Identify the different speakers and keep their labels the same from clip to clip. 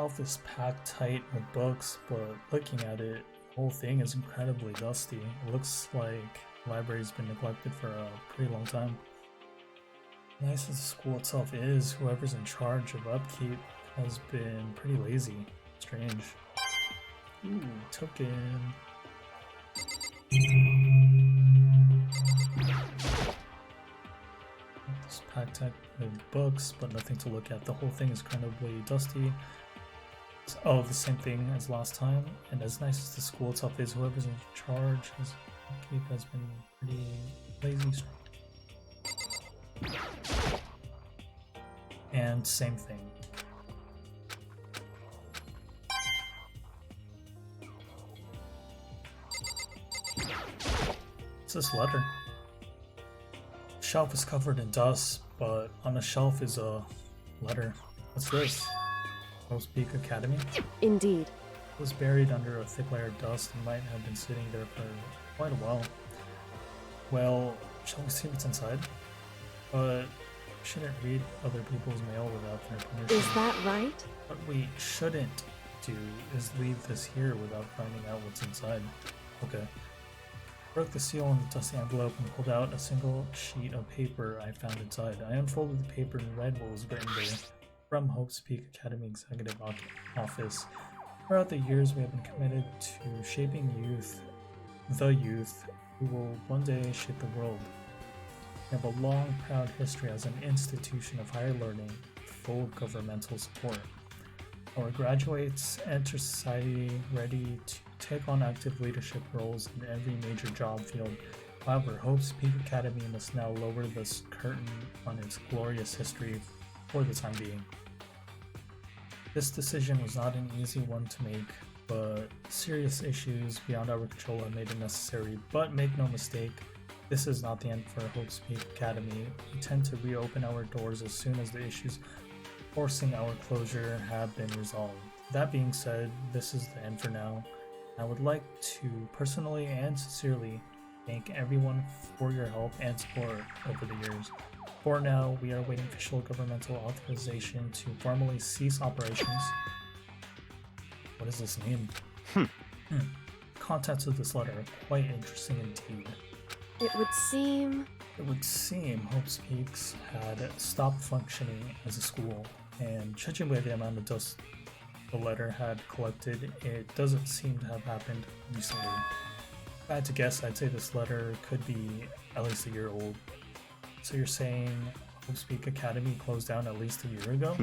Speaker 1: shelf is packed tight with books, but looking at it, the whole thing is incredibly dusty. It looks like the library's been neglected for a pretty long time. Nice as the school itself is, whoever's in charge of upkeep has been pretty lazy. Strange. Ooh, token. It's packed tight with books, but nothing to look at. The whole thing is incredibly dusty. Oh, the same thing as last time. And as nice as the school itself is, whoever's in charge has been pretty lazy. And same thing. What's this letter? The shelf is covered in dust, but on the shelf is a letter. What's this? Peak Academy?
Speaker 2: Indeed.
Speaker 1: It was buried under a thick layer of dust and might have been sitting there for quite a while. Well, shall we see what's inside? But we shouldn't read other people's mail without their permission.
Speaker 2: Is that right?
Speaker 1: What we shouldn't do is leave this here without finding out what's inside. Okay. Broke the seal on the dusty envelope and pulled out a single sheet of paper I found inside. I unfolded the paper and read what was written there. From Hope's Peak Academy Executive Office. Throughout the years, we have been committed to shaping the youth who will one day shape the world. We have a long, proud history as an institution of higher learning, full of governmental support. Our graduates enter society ready to take on active leadership roles in every major job field. However, Hope's Peak Academy must now lower this curtain on its glorious history for the time being. This decision was not an easy one to make, but serious issues beyond our control have made it necessary. But make no mistake, this is not the end for Hope's Peak Academy. We intend to reopen our doors as soon as the issues forcing our closure have been resolved. That being said, this is the end for now. I would like to personally and sincerely thank everyone for your help and support over the years. For now, we are awaiting official governmental authorization to formally cease operations. What does this mean? Contents of this letter are quite interesting indeed.
Speaker 2: It would seem
Speaker 1: Hope's Peaks had stopped functioning as a school, and judging by the amount of dust the letter had collected, it doesn't seem to have happened recently. If I had to guess, I'd say this letter could be at least a year old. So you're saying Hope's Peak Academy closed down at least a year ago?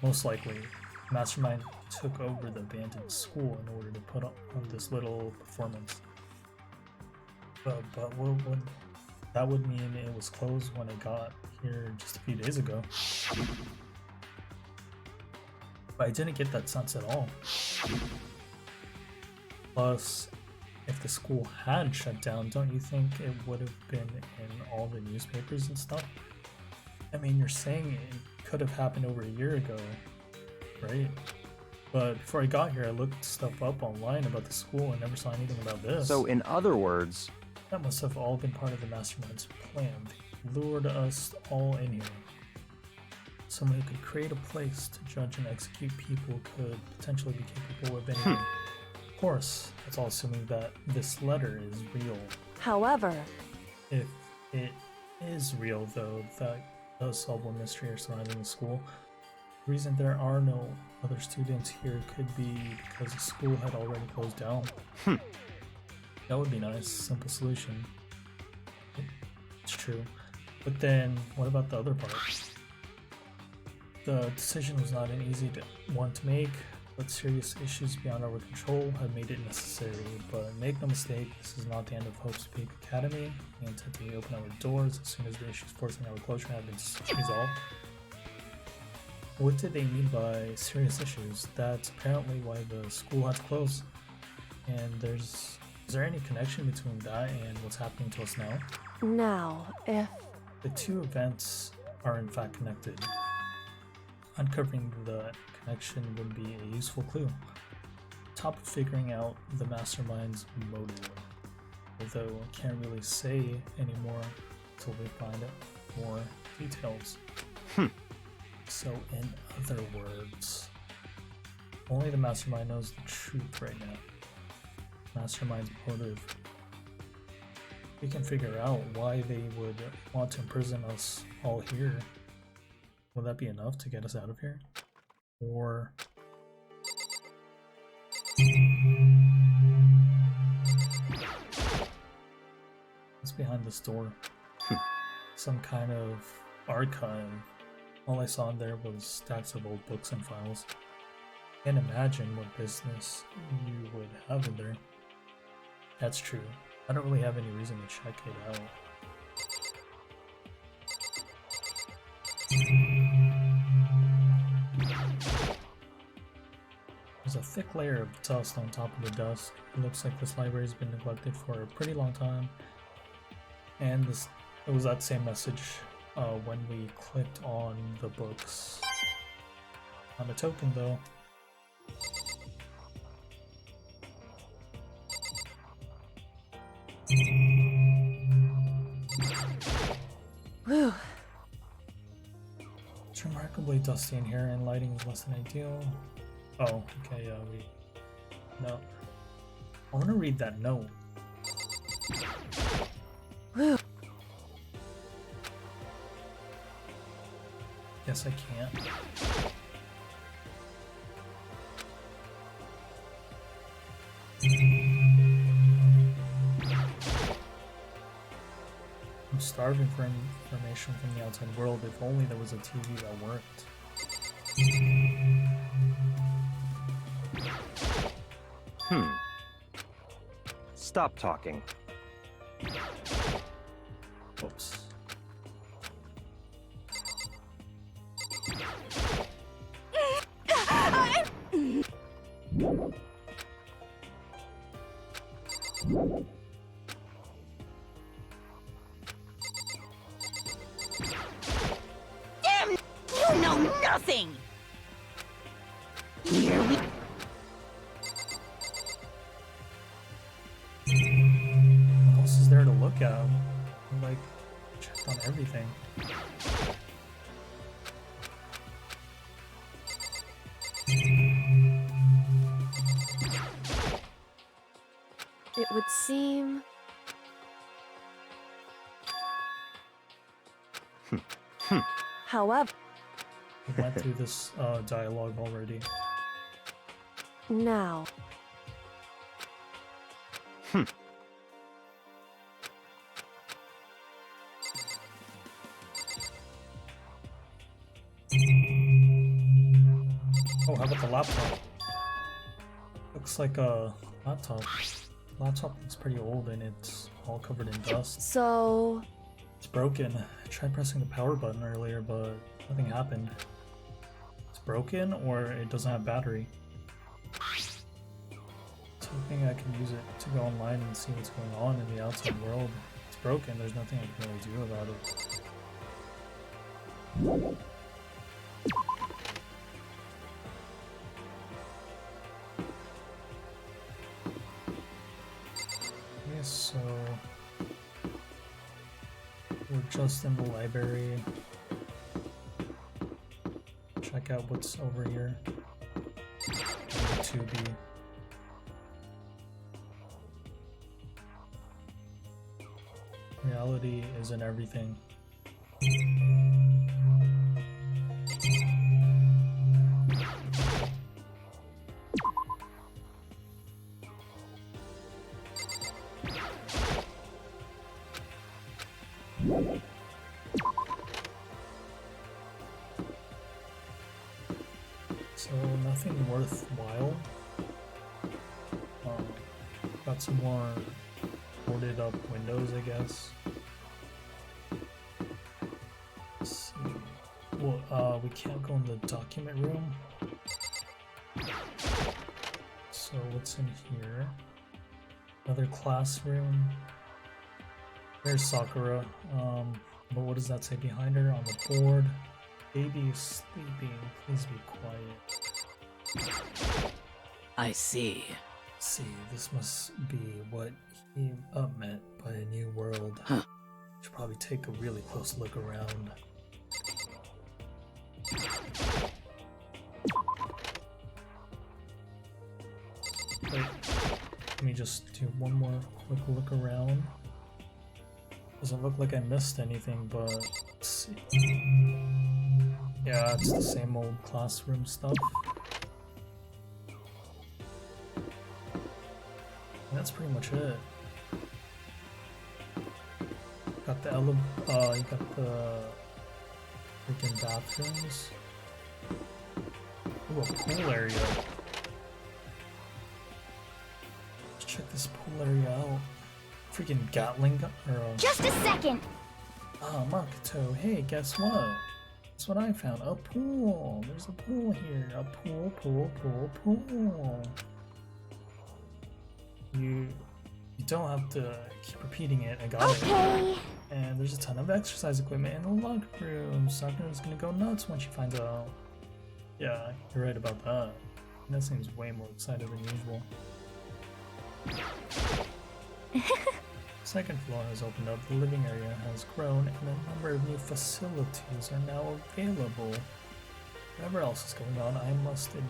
Speaker 1: Most likely. Mastermind took over the abandoned school in order to put on this little performance. But that would mean it was closed when it got here just a few days ago. But I didn't get that sense at all. Plus, if the school had shut down, don't you think it would have been in all the newspapers and stuff? I mean, you're saying it could have happened over a year ago, right? But before I got here, I looked stuff up online about the school and never saw anything about this.
Speaker 3: So in other words,
Speaker 1: that must have all been part of the mastermind's plan. They lured us all in here. Someone who could create a place to judge and execute people could potentially be capable of anything. Of course, that's all assuming that this letter is real.
Speaker 2: However,
Speaker 1: if it is real, though, that does solve one mystery surrounding the school. The reason there are no other students here could be because the school had already closed down. That would be nice, simple solution. It's true. But then, what about the other part? The decision was not an easy one to make, but serious issues beyond our control have made it necessary. But make no mistake, this is not the end of Hope's Peak Academy. We intend to reopen our doors as soon as the issues forcing our closure have been resolved. What did they mean by serious issues? That's apparently why the school had to close. And is there any connection between that and what's happening to us now?
Speaker 2: now, if...
Speaker 1: The two events are in fact connected. Uncovering the connection would be a useful clue. Top of figuring out the mastermind's motive. Although I can't really say anymore until we find out more details. So in other words, Only the mastermind knows the truth right now. Mastermind's motive. We can figure out why they would want to imprison us all here. Will that be enough to get us out of here? Or... what's behind this door? Some kind of archive. All I saw in there was stacks of old books and files. Can't imagine what business you would have in there. That's true. I don't really have any reason to check it out. There's a thick layer of dust on top of the desk. It looks like this library's been neglected for a pretty long time. And it was that same message when we clicked on the books. Not a token though.
Speaker 2: Whew.
Speaker 1: It's remarkably dusty in here and lighting is less than ideal. Oh, okay, no. I want to read that note.
Speaker 2: Whew.
Speaker 1: Guess I can't. I'm starving for information from the outside world. If only there was a TV that worked.
Speaker 3: Stop talking.
Speaker 1: Oops.
Speaker 4: Damn! You know nothing! Here we...
Speaker 1: What else is there to look at? I'm like, checked on everything.
Speaker 2: It would seem... However,
Speaker 1: We went through this dialogue already.
Speaker 2: now,
Speaker 1: Oh, how about the laptop? Looks like a laptop. Laptop looks pretty old and it's all covered in dust.
Speaker 2: so...
Speaker 1: It's broken. I tried pressing the power button earlier, but nothing happened. It's broken or it doesn't have battery. I was hoping I can use it to go online and see what's going on in the outside world. It's broken, there's nothing I can really do about it. Okay, so we're just in the library. Check out what's over here. 2B. Reality isn't everything. So nothing worthwhile. Got some more boarded up windows, I guess. Let's see. Well, we can't go in the document room. So what's in here? Another classroom. There's Sakura. But what does that say behind her on the board? Baby is sleeping. Please be quiet.
Speaker 4: I see.
Speaker 1: See, this must be what he meant by a new world.
Speaker 4: Huh.
Speaker 1: Should probably take a really close look around. just do one more quick look around. Doesn't look like I missed anything, but let's see. Yeah, it's the same old classroom stuff. And that's pretty much it. Got the you got the freaking bathrooms. Ooh, a pool area. Let's check this pool area out. Freaking Gatling gun, or
Speaker 5: Just a second!
Speaker 1: ah, Makoto, hey, guess what? Guess what I found? A pool! There's a pool here. A pool. You don't have to keep repeating it. I got it.
Speaker 5: Okay.
Speaker 1: And there's a ton of exercise equipment in the locker room. Sakura's gonna go nuts when she finds out. Yeah, you're right about that. That seems way more excited than usual. Second floor has opened up, the living area has grown, and a number of new facilities are now available. Whatever else is going on, I must admit,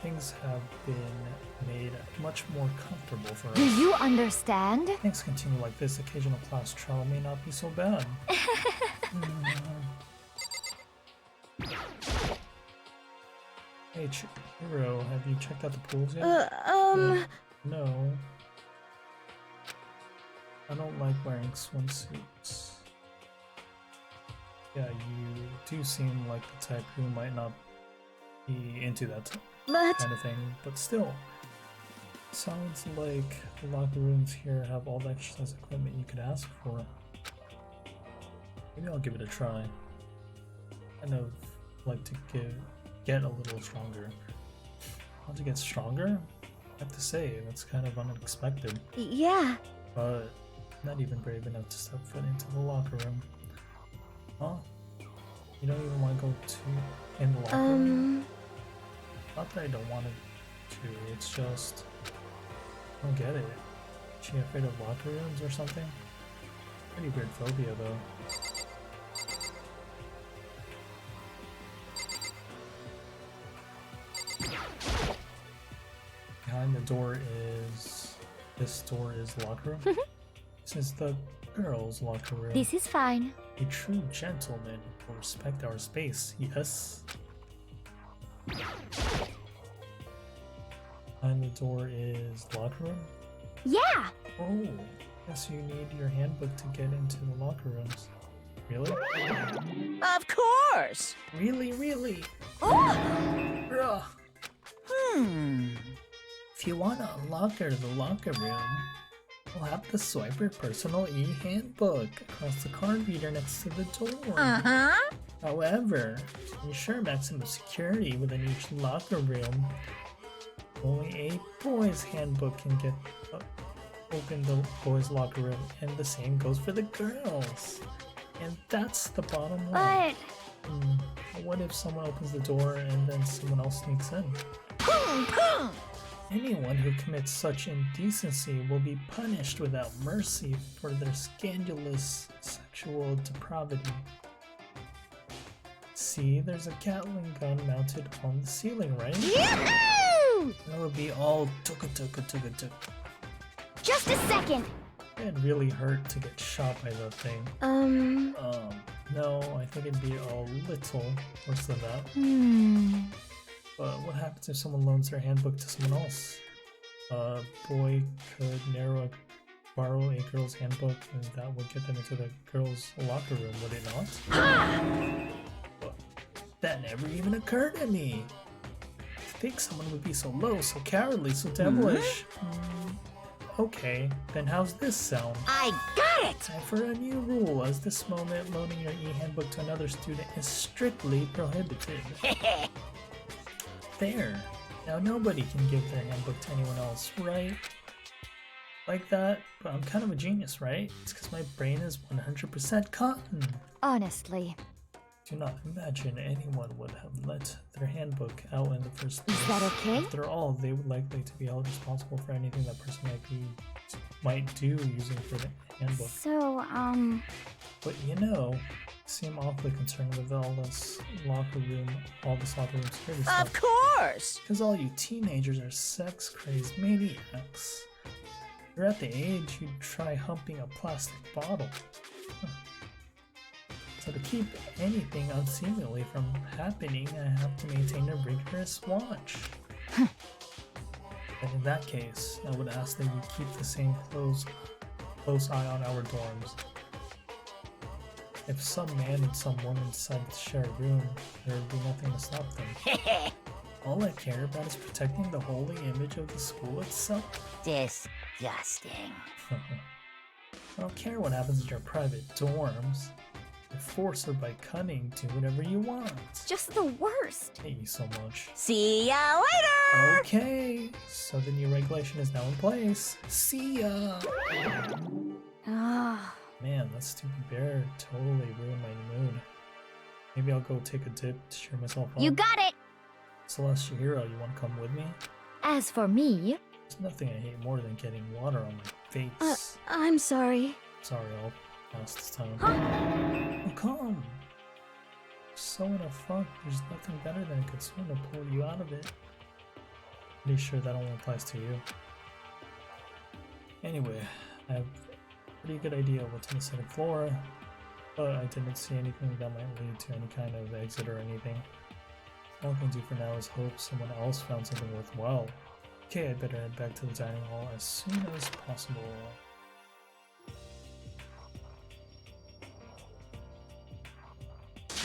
Speaker 1: things have been made much more comfortable for us.
Speaker 5: Do you understand?
Speaker 1: Things continue like this, occasional class travel may not be so bad. Hey, Hiro, have you checked out the pools yet? No. I don't like wearing swimsuits. Yeah, you do seem like the type who might not be into that
Speaker 5: But
Speaker 1: kind of thing, but still. Sounds like the locker rooms here have all the exercise equipment you could ask for. Maybe I'll give it a try. Kind of like to get a little stronger. Want to get stronger? I have to say, that's kind of unexpected.
Speaker 5: yeah.
Speaker 1: But not even brave enough to step foot into the locker room. Huh? You don't even want to go in the locker room? Not that I don't want to, it's just I don't get it. Is she afraid of locker rooms or something? Pretty weird phobia though. Behind the door is this door is locker room. This is the girls' locker room.
Speaker 5: This is fine.
Speaker 1: A true gentleman will respect our space, yes? Behind the door is locker room?
Speaker 5: Yeah.
Speaker 1: Oh, guess you need your handbook to get into the locker rooms. Really?
Speaker 4: Of course!
Speaker 1: Really?
Speaker 5: Oh.
Speaker 1: Bruh.
Speaker 4: Hmm.
Speaker 1: If you want to unlock the locker room, we'll have to swipe your personal e-handbook across the card reader next to the door.
Speaker 4: Uh-huh.
Speaker 1: However, to ensure maximum security within each locker room, only a boys' handbook can get open the boys' locker room, and the same goes for the girls. And that's the bottom line.
Speaker 5: But
Speaker 1: What if someone opens the door and then someone else sneaks in?
Speaker 4: Boom, boom.
Speaker 1: Anyone who commits such indecency will be punished without mercy for their scandalous sexual depravity. See, there's a Gatling gun mounted on the ceiling, right?
Speaker 5: Yahoo!
Speaker 1: That would be all tuka.
Speaker 5: Just a second.
Speaker 1: It'd really hurt to get shot by that thing. No, I think it'd be a little worse than that. But what happens if someone loans their handbook to someone else? A boy could borrow a girl's handbook, and that would get them into the girl's locker room, would it not? But that never even occurred to me. To think someone would be so low, so cowardly, so devilish. Okay, then how's this sound?
Speaker 4: I got it!
Speaker 1: Time for a new rule. As this moment, loaning your e-handbook to another student is strictly prohibited. There. Now nobody can give their handbook to anyone else, right? Like that, but I'm kind of a genius, right? It's because my brain is 100% cotton.
Speaker 5: Honestly,
Speaker 1: Do not imagine anyone would have let their handbook out in the first place.
Speaker 5: is that okay?
Speaker 1: After all, they would likely to be held responsible for anything that person might do using for the handbook.
Speaker 5: So,
Speaker 1: But you know, seem awfully concerned with all this locker room security stuff.
Speaker 4: Of course!
Speaker 1: Because all you teenagers are sex-crazed maniacs. You're at the age you'd try humping a plastic bottle. Huh. So to keep anything unseemly from happening, I have to maintain a rigorous watch. And in that case, I would ask that you keep the same close eye on our dorms. If some man and some woman decide to share a room, there would be nothing to stop them. All I care about is protecting the holy image of the school itself.
Speaker 4: Disgusting.
Speaker 1: I don't care what happens in your private dorms. By force or by cunning, do whatever you want.
Speaker 2: It's just the worst.
Speaker 1: I hate you so much.
Speaker 4: See ya later!
Speaker 1: Okay, so the new regulation is now in place. See ya!
Speaker 2: Ah,
Speaker 1: Man, that stupid bear totally ruined my mood. Maybe I'll go take a dip to cheer myself up.
Speaker 5: You got it!
Speaker 1: Celestial Hero, you want to come with me?
Speaker 5: As for me,
Speaker 1: There's nothing I hate more than getting water on my face.
Speaker 2: I'm sorry.
Speaker 1: Sorry, I'll pass this time. Oh, come! So in a funk, there's nothing better than a good swim to pull you out of it. Pretty sure that only applies to you. Anyway, I have a pretty good idea of what's on the second floor, but I didn't see anything that might lead to any kind of exit or anything. All I can do for now is hope someone else found something worthwhile. Okay, I better head back to the dining hall as soon as possible.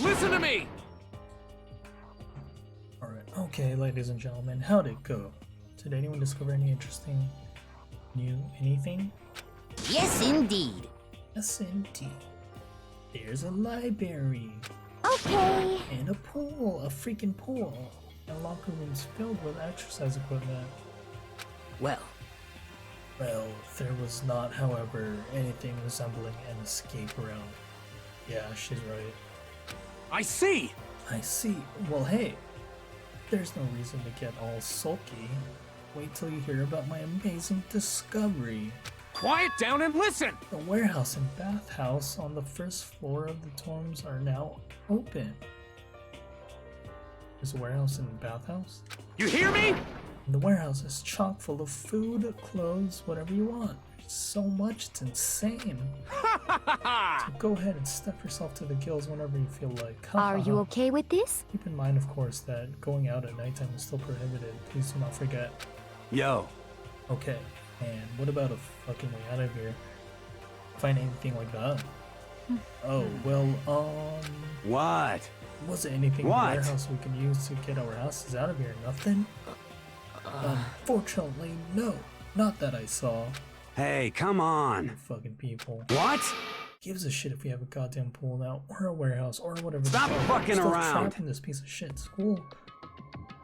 Speaker 6: Listen to me!
Speaker 1: Alright, okay, ladies and gentlemen, how'd it go? Did anyone discover any interesting new anything?
Speaker 4: Yes, indeed.
Speaker 1: Yes, indeed. There's a library
Speaker 5: okay.
Speaker 1: and a pool, a freaking pool, and locker rooms filled with exercise equipment.
Speaker 4: Well,
Speaker 1: Well, there was not, however, anything resembling an escape route. Yeah, she's right.
Speaker 6: I see!
Speaker 1: I see. Well, hey, there's no reason to get all sulky. Wait till you hear about my amazing discovery.
Speaker 6: Quiet down and listen!
Speaker 1: The warehouse and bathhouse on the first floor of the dorms are now open. There's a warehouse and bathhouse?
Speaker 6: You hear me?
Speaker 1: And the warehouse is chock full of food, clothes, whatever you want. There's so much, it's insane. So go ahead and stuff yourself to the gills whenever you feel like.
Speaker 5: Are you okay with this?
Speaker 1: Keep in mind, of course, that going out at nighttime is still prohibited. Please do not forget.
Speaker 3: Yo,
Speaker 1: Okay, and what about a fucking way out of here? Find anything like that? Oh, well,
Speaker 3: what?
Speaker 1: was there anything in the
Speaker 3: What?
Speaker 1: warehouse we can use to get our asses out of here? Nothing? Unfortunately, no. Not that I saw.
Speaker 3: Hey, come on.
Speaker 1: You fucking people.
Speaker 3: What?
Speaker 1: Gives a shit if we have a goddamn pool now, or a warehouse, or whatever.
Speaker 3: Stop
Speaker 1: the fuck.
Speaker 3: fucking
Speaker 1: Still
Speaker 3: around.
Speaker 1: trapped in this piece of shit school.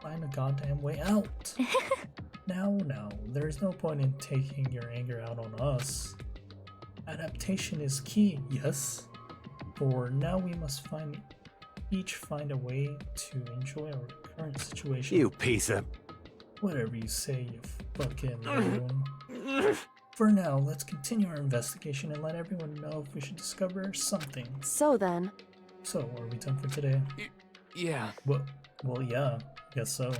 Speaker 1: Find a goddamn way out. Now, there's no point in taking your anger out on us. Adaptation is key, yes. For now, we must each find a way to enjoy our current situation.
Speaker 3: You piece of...
Speaker 1: Whatever you say, you fucking loon. For now, let's continue our investigation and let everyone know if we should discover something.
Speaker 2: So then,
Speaker 1: So, are we done for today?
Speaker 6: Yeah.
Speaker 1: Well, yeah, guess so.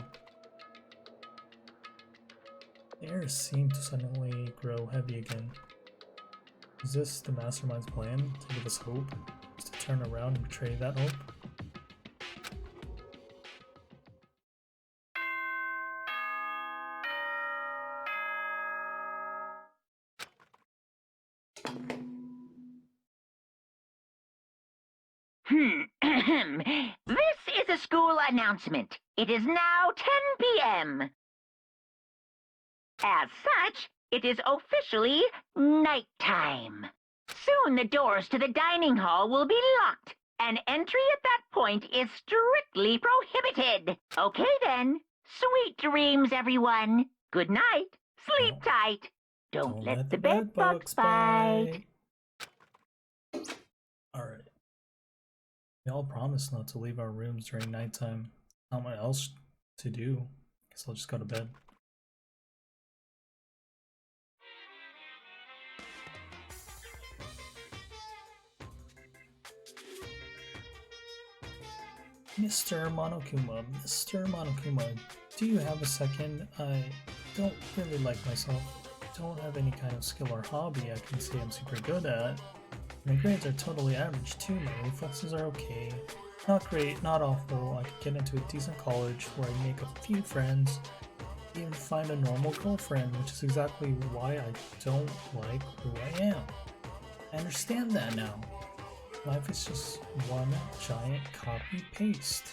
Speaker 1: The air seemed to suddenly grow heavy again. Is this the mastermind's plan to give us hope? Is to turn around and betray that hope?
Speaker 7: This is a school announcement. It is now 10 p.m. As such, it is officially nighttime. Soon the doors to the dining hall will be locked, and entry at that point is strictly prohibited. Okay then. Sweet dreams, everyone. Good night. Sleep tight. Don't let the bed bugs bite.
Speaker 1: Alright. We all promised not to leave our rooms during nighttime. Not much else to do. Guess I'll just go to bed. Mr. Monokuma, do you have a second? I don't really like myself. don't have any kind of skill or hobby I can say I'm super good at. My grades are totally average too, my reflexes are okay. Not great, not awful, I could get into a decent college where I make a few friends, even find a normal girlfriend, which is exactly why I don't like who I am. I understand that now. Life is just one giant copy-paste.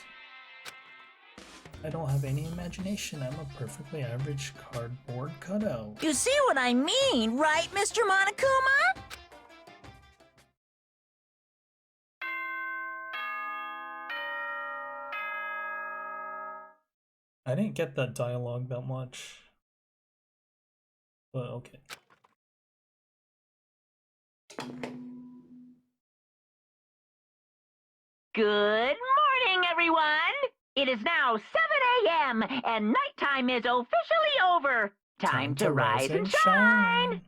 Speaker 1: I don't have any imagination, I'm a perfectly average cardboard cutout.
Speaker 4: You see what I mean, right, Mr. Monokuma?
Speaker 1: I didn't get that dialogue that much, but okay.
Speaker 7: Good morning, everyone! It is now 7 a.m. and nighttime is officially over. Time to rise and shine!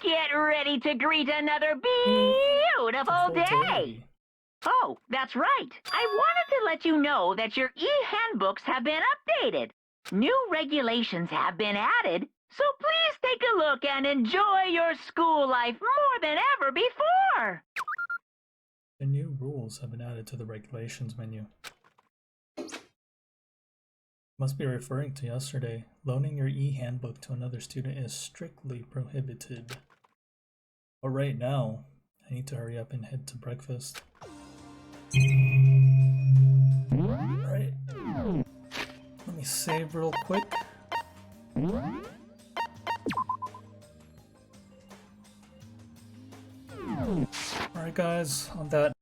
Speaker 7: Get ready to greet another beautiful day! Oh, that's right. I wanted to let you know that your e-handbooks have been updated. New regulations have been added, so please take a look and enjoy your school life more than ever before.
Speaker 1: The new rules have been added to the regulations menu. Must be referring to yesterday. Loaning your e-handbook to another student is strictly prohibited. But right now, I need to hurry up and head to breakfast. Alright. Let me save real quick. Alright guys, on that